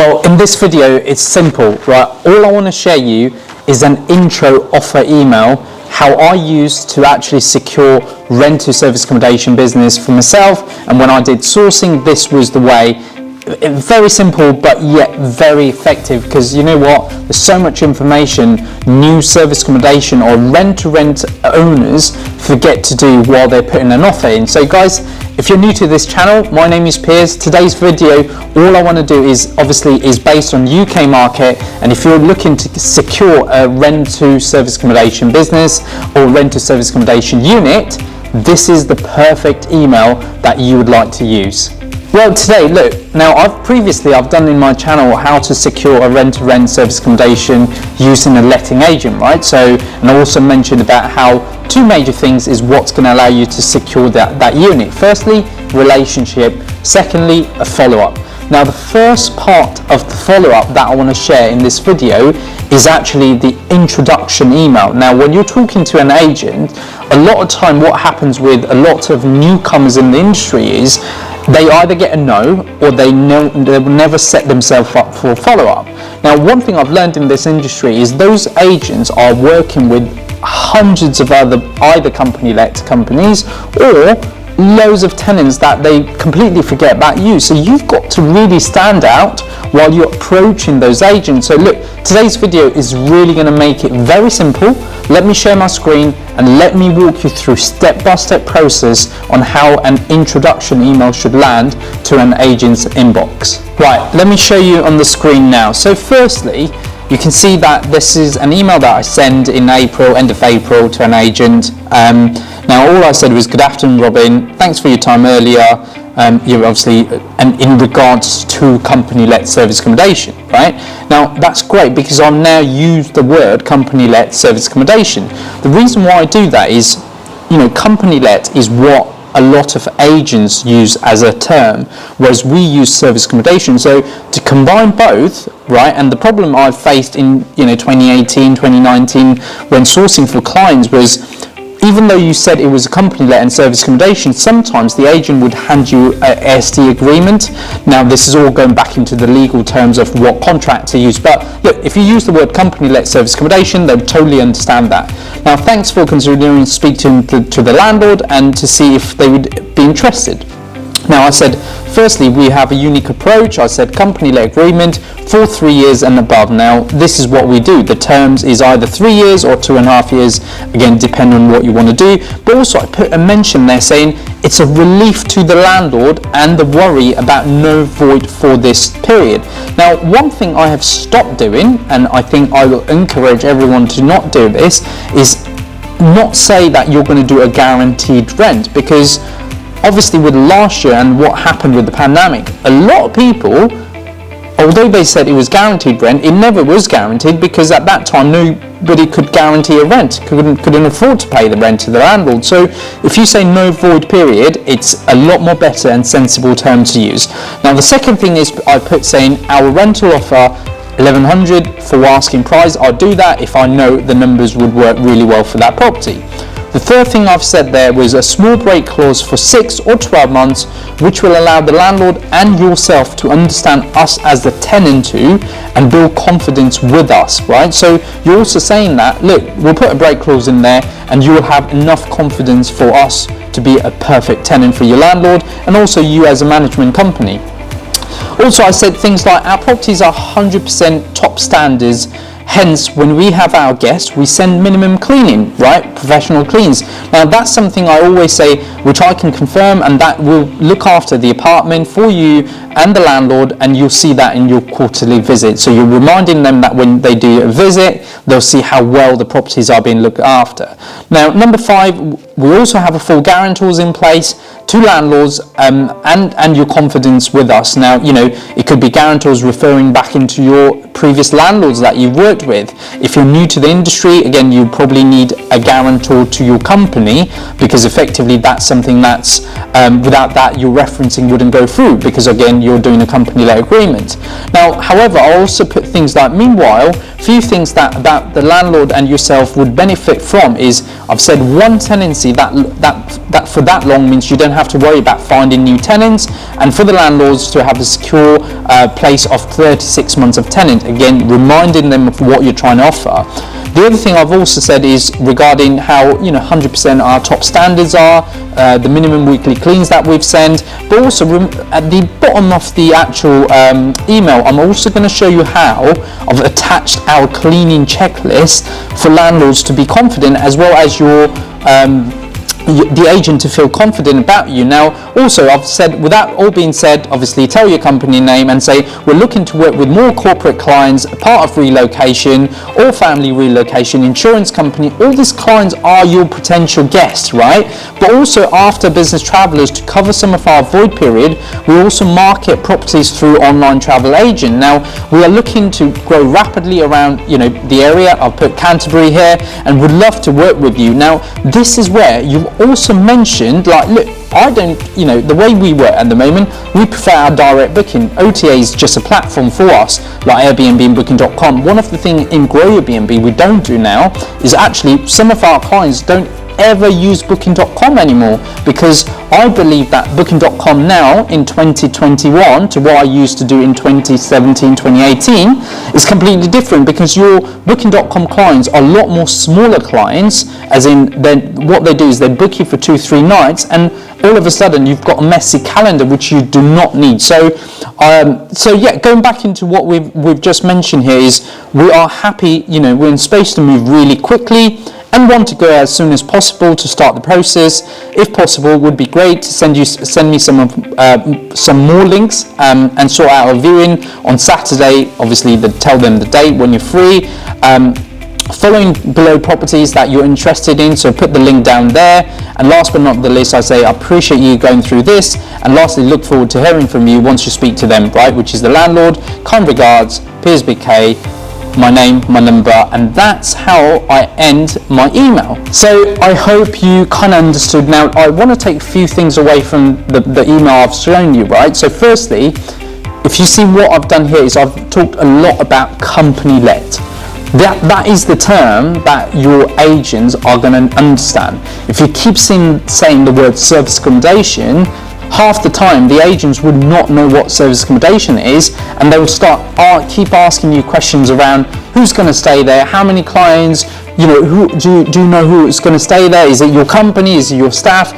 Well, in this video, it's simple, right? All I want to share you is an intro offer email, how I used to actually secure rent to service accommodation business for myself. And when I did sourcing, this was the way. Very simple, but yet very effective, because you know what? There's so much information new service accommodation or rent-to-rent owners forget to do while they're putting an offer in. So guys, if you're new to this channel, my name is Piers. Today's video, all I want to do is based on UK market, and if you're looking to secure a rent to service accommodation business or rent to service accommodation unit, this is the perfect email that you would like to use. Well, today, look, now I've done in my channel how to secure a rent-to-rent service accommodation using a letting agent, right? So, and I also mentioned about how two major things is what's going to allow you to secure that unit. Firstly, relationship. Secondly, a follow-up. Now, the first part of the follow-up that I want to share in this video is actually the introduction email. Now, when you're talking to an agent, a lot of time what happens with a lot of newcomers in the industry is they either get a no or they will never set themselves up for a follow-up. Now, one thing I've learned in this industry is those agents are working with hundreds of other either company-led companies or loads of tenants that they completely forget about you. So you've got to really stand out while you're approaching those agents. So look, today's video is really going to make it very simple. Let me share my screen and let me walk you through step-by-step process on how an introduction email should land to an agent's inbox. Right, let me show you on the screen now. So firstly, you can see that this is an email that I send in April, end of April, to an agent. Now, all I said was, "Good afternoon, Robin. Thanks for your time earlier. You're obviously, and in regards to company-led service accommodation, right?" Now, that's great because I've now used the word company-led service accommodation. The reason why I do that is, company-led is what a lot of agents use as a term, whereas we use service accommodation. So to combine both, right, and the problem I've faced in 2018, 2019 when sourcing for clients was, even though you said it was a company-led and service accommodation, sometimes the agent would hand you an ASD agreement. Now, this is all going back into the legal terms of what contract to use. But look, if you use the word company-led service accommodation, they'll totally understand that. Now, thanks for considering to speak to the landlord and to see if they would be interested. Now, I said, firstly, we have a unique approach. I said company-led agreement for 3 years and above. Now, this is what we do. The terms is either 3 years or 2.5 years, again, depending on what you want to do. But also, I put a mention there saying it's a relief to the landlord and the worry about no void for this period. Now, one thing I have stopped doing, and I think I will encourage everyone to not do this, is not say that you're going to do a guaranteed rent, because obviously with last year and what happened with the pandemic, a lot of people, although they said it was guaranteed rent, it never was guaranteed, because at that time nobody could guarantee a rent, couldn't afford to pay the rent to the landlord. So if you say no void period, it's a lot more better and sensible term to use. Now, the second thing is I put saying our rental offer 1100 for asking price. I'll do that if I know the numbers would work really well for that property. The third thing I've said there was a small break clause for 6 or 12 months, which will allow the landlord and yourself to understand us as the tenant too and build confidence with us, right? So you're also saying that, look, we'll put a break clause in there and you will have enough confidence for us to be a perfect tenant for your landlord and also you as a management company. Also, I said things like our properties are 100% top standards. Hence, when we have our guests, we send minimum cleaning, right? Professional cleans. Now, that's something I always say, which I can confirm, and that will look after the apartment for you and the landlord, and you'll see that in your quarterly visit. So you're reminding them that when they do a visit, they'll see how well the properties are being looked after. Now, number 5, we also have a full guarantors in place to landlords and your confidence with us. Now, it could be guarantors referring back into your previous landlords that you've worked with. If you're new to the industry, again, you probably need a guarantor to your company, because effectively that's something that's without that your referencing wouldn't go through, because again you're doing a company-led agreement. Now, however, I also put things like, meanwhile, few things that about the landlord and yourself would benefit from is, I've said one tenancy that for that long means you don't have to worry about finding new tenants, and for the landlords to have a secure place of 36 months of tenant, again reminding them of what you're trying to offer. The other thing I've also said is regarding how 100% our top standards are, the minimum weekly cleans that we've sent, but also at the bottom of the actual email, I'm also going to show you how I've attached our cleaning checklist for landlords to be confident, as well as the agent to feel confident about you. Now, also, I've said, without all being said, obviously tell your company name and say, we're looking to work with more corporate clients, part of relocation or family relocation, insurance company. All these clients are your potential guests, right? But also, after business travelers, to cover some of our void period, we also market properties through online travel agent. Now, we are looking to grow rapidly around the area. I'll put Canterbury here, and would love to work with you. Now, this is where you've also mentioned, like, look, I don't, the way we work at the moment, we prefer our direct booking. OTA is just a platform for us, like Airbnb and Booking.com. One of the things in GrowYourBnb we don't do now is actually some of our clients don't ever use Booking.com anymore, because I believe that Booking.com now in 2021 to what I used to do in 2017, 2018 is completely different, because your Booking.com clients are a lot more smaller clients, as in then what they do is they book you for 2-3 nights, and all of a sudden you've got a messy calendar which you do not need. So yeah, going back into what we've just mentioned here is we are happy, we're in space to move really quickly and want to go as soon as possible to start the process. If possible, would be great to send me some more links and sort out a viewing on Saturday. Obviously, tell them the date when you're free. Following below properties that you're interested in, so put the link down there. And last but not the least, I say I appreciate you going through this, and lastly, look forward to hearing from you once you speak to them, right, which is the landlord. Kind regards, Piers B.K, my name, my number, and that's how I end my email. So I hope you kind of understood. Now, I want to take a few things away from the email I've shown you, right? So firstly, if you see what I've done here is I've talked a lot about company-led. That is the term that your agents are going to understand. If you keep saying the word service accommodation, half the time the agents would not know what service accommodation is, and they will keep asking you questions around who's going to stay there, how many clients, who do you know who is going to stay there, is it your company, is it your staff?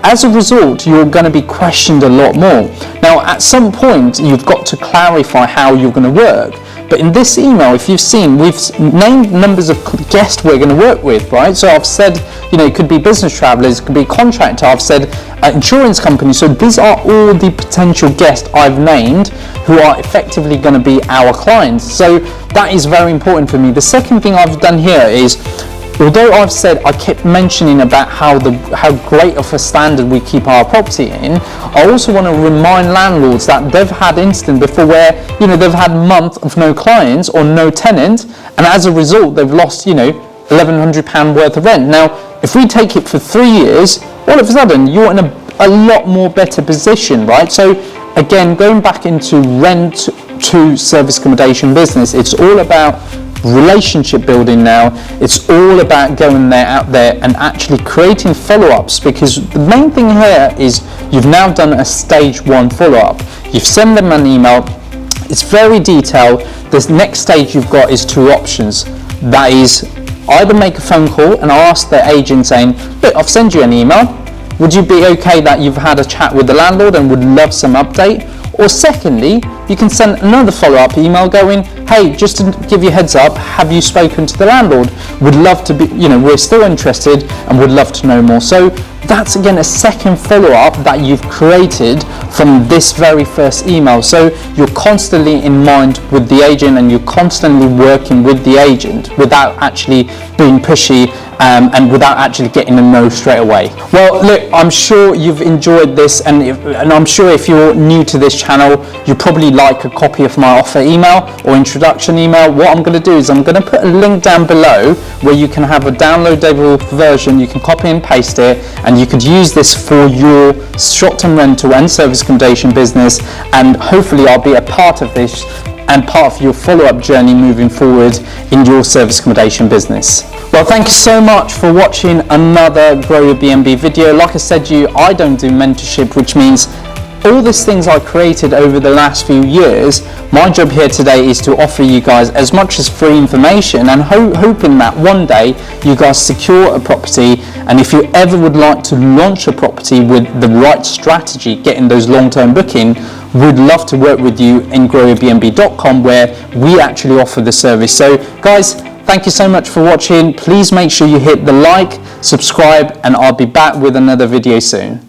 As a result, you're going to be questioned a lot more. Now, at some point, you've got to clarify how you're going to work. But in this email, if you've seen, we've named numbers of guests we're going to work with, right? So I've said, it could be business travelers, it could be contractor, I've said insurance companies. So these are all the potential guests I've named who are effectively going to be our clients. So that is very important for me. The second thing I've done here is, although I've said, I kept mentioning about how great of a standard we keep our property in, I also want to remind landlords that they've had incident before where, they've had a month of no clients or no tenant, and as a result, they've lost, £1,100 worth of rent. Now, if we take it for 3 years, all of a sudden, you're in a lot more better position, right? So again, going back into rent to service accommodation business, it's all about relationship building now. It's all about going out there and actually creating follow-ups, because the main thing here is you've now done a stage 1 follow-up. You've sent them an email, it's very detailed. The next stage you've got is 2 options. That is either make a phone call and ask the agent saying, look, I've sent you an email, would you be okay that you've had a chat with the landlord and would love some update? Or secondly, you can send another follow-up email going, hey, just to give you a heads up, have you spoken to the landlord? Would love to be, we're still interested and would love to know more. So that's again a second follow-up that you've created from this very first email. So you're constantly in mind with the agent, and you're constantly working with the agent without actually being pushy and without actually getting a no straight away. Well, look, I'm sure you've enjoyed this, and I'm sure if you're new to this channel, you probably like a copy of my offer email or introduction email. What I'm going to do is I'm going to put a link down below where you can have a downloadable version. You can copy and paste it, and you could use this for your short-term rental and service accommodation business, and hopefully I'll be a part of this and part of your follow-up journey moving forward in your service accommodation business. Well, thank you so much for watching another Grow Your BnB video. Like I said to you, I don't do mentorship, which means all these things I created over the last few years, my job here today is to offer you guys as much as free information, and hoping that one day you guys secure a property. And if you ever would like to launch a property with the right strategy, getting those long-term booking, we'd love to work with you in GrowYourBnB.com, where we actually offer the service. So guys, thank you so much for watching. Please make sure you hit the like, subscribe, and I'll be back with another video soon.